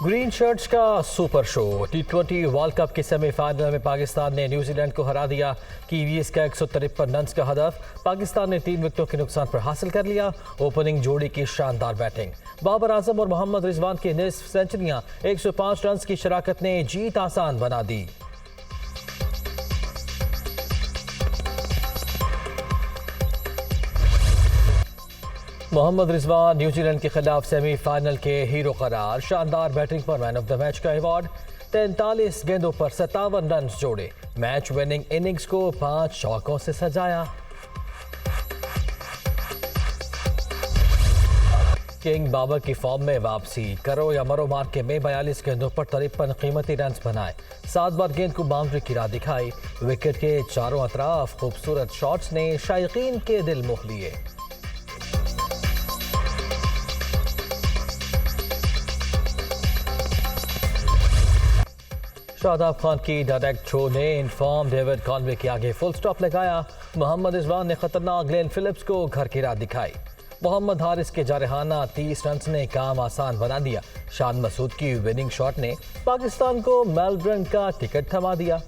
Green shirts का super show T20 world cup के semifinal में पाकिस्तान ने न्यूजीलैंड को हरा दिया। कीवीज का 153 रन का हदफ पाकिस्तान ने 3 विकेटों के नुकसान पर हासिल कर लिया। ओपनिंग जोड़ी की शानदार बैटिंग, बाबर आजम और मोहम्मद रिजवान की निस्फ सेंचुरियां 105 रन की शराकत ने जीत आसान बना दी। मोहम्मद रिजवान न्यूजीलैंड के खिलाफ सेमीफाइनल के हीरो करार। शानदार बैटिंग पर मैन ऑफ द मैच का अवार्ड। 43 गेंदों पर 57 रन जोड़े। मैच विनिंग इनिंग्स को 5 चौकों से सजाया। किंग बाबर की फॉर्म में वापसी। करो या मरो मार्के में 42 गेंदों पर 53 कीमती रन बनाए। 7 बार गेंद को बाउंड्री की राह दिखाई। विकेट के चारों अतराफ खूबसूरत शॉट्स ने शायकीन के दिल मोह लिए। शादाब खान की डायरेक्ट थ्रो ने इनफॉर्म डेविड कॉनवे के आगे फुल स्टॉप लगाया। मोहम्मद रिजवान ने खतरनाक ग्लेन फिलिप्स को घर की राह दिखाई। मोहम्मद हारिस के जारहाना 30 रन ने काम आसान बना दिया। शान मसूद की विनिंग शॉट ने पाकिस्तान को मेलबर्न का टिकट थमा दिया।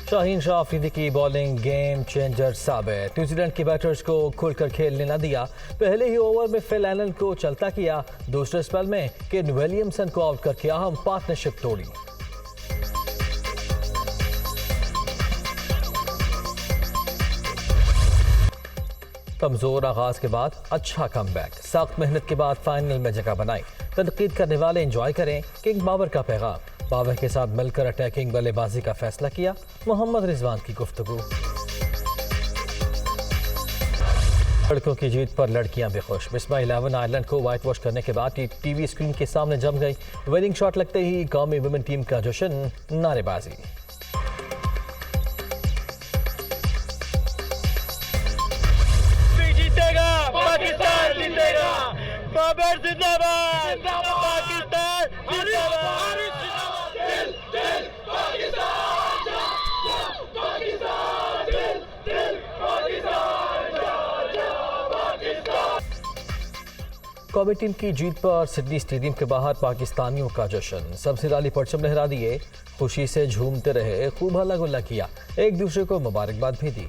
शाहीन शाह अफरीदी की बॉलिंग गेम चेंजर साबित। न्यूजीलैंड के बैटर्स को खुलकर खेलने न दिया। पहले ही ओवर में फिल एलन को चलता किया। दूसरे स्पेल में केन विलियमसन को आउट करके अहम पार्टनरशिप तोड़ी। कमजोर आगाज के बाद अच्छा कमबैक। सख्त मेहनत के बाद फाइनल में जगह बनाई। तनकीद करने वाले एंजॉय करें, किंग बाबर का पैगाम। बाबर के साथ मिलकर अटैकिंग बल्लेबाजी का फैसला किया। मोहम्मद रिजवान की गुफ्तगू। लड़कों की जीत पर लड़कियां भी खुश। बिस्मा 11 आयरलैंड को व्हाइट वॉश करने के बाद टीवी स्क्रीन के सामने जम गई। विनिंग शॉट लगते ही कौमी वुमेन टीम का जश्न, नारेबाजी। जीतेगा पाकिस्तान, जीतेगा बाबर जिंदाबाद, पाकिस्तान जिंदाबाद। कौमी टीम की जीत पर सिडनी स्टेडियम के बाहर पाकिस्तानियों का जश्न। सबसे लाली परचम लहरा दिए, खुशी से झूमते रहे, खूब हल्ला गुल्ला किया, एक दूसरे को मुबारकबाद भी दी।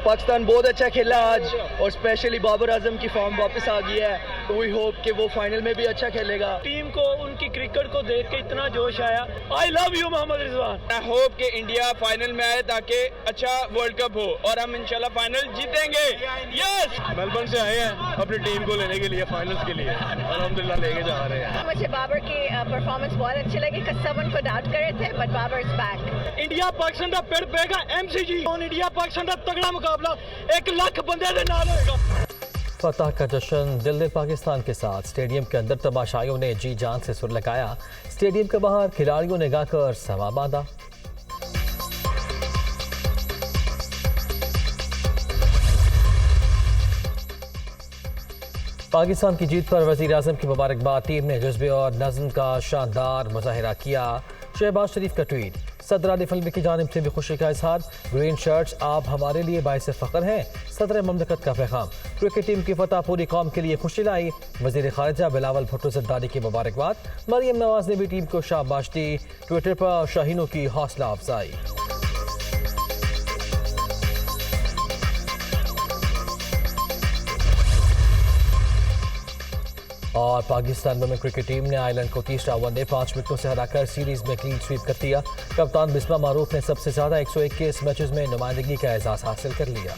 पाकिस्तान बहुत अच्छा खेला आज और स्पेशली बाबर आजम की फॉर्म वापस आ गई है, तो वी होप कि वो फाइनल में भी अच्छा खेलेगा। टीम को उनकी क्रिकेट को देख के इतना जोश आया। I love you Mohammad Rizwan. I hope कि इंडिया फाइनल में आए ताकि अच्छा वर्ल्ड कप हो और हम इंशाल्लाह फाइनल जीतेंगे। यस, मेलबर्न से आए हैं अपनी टीम को लेने के लिए, फाइनल्स के लिए अल्हम्दुलिल्लाह लेके जा रहे हैं। मुझे बाबर की परफॉर्मेंस बहुत अच्छी लगी। सब उनको डाउट करे थे but Babar is back. India Pakistan का पेड़ पेगा MCG। इंडिया पाकिस्तान का तगड़ा मुकाबला 1 लाख बंदे दे नाल होएगा। फतह का जश्न दिल पाकिस्तान के साथ। स्टेडियम के अंदर तमाशाइयों ने जी जान से सुर लगाया। स्टेडियम के बाहर खिलाड़ियों ने गाकर समा बांधा। पाकिस्तान की जीत पर वजीर आजम की मुबारकबाद। टीम ने जज्बे और नज़्म का शानदार मुजाहिरा किया। शहबाज शरीफ का ट्वीट। सदर आली फिल्म की जानिब से भी खुशी का इजहार। ग्रीन शर्ट्स आप हमारे लिए बाइस फ़ख्र हैं। सदर ममलकत का पैगाम। क्रिकेट टीम की फतह पूरी कौम के लिए खुशी लाई। वजीर खारिजा बिलावल भुट्टो जरदारी की मुबारकबाद। मरियम नवाज ने भी टीम को शाबाश दी। ट्विटर पर शाहीनों की हौसला अफजाई। और पाकिस्तान वुमेन क्रिकेट टीम ने आयरलैंड को तीसरा वनडे 5 विकेटों से हराकर सीरीज में क्लीन स्वीप कर दिया। कप्तान बिस्मा मारूफ ने सबसे ज्यादा 121 मैचेस में नुमाइंदगी का एजाज हासिल कर लिया।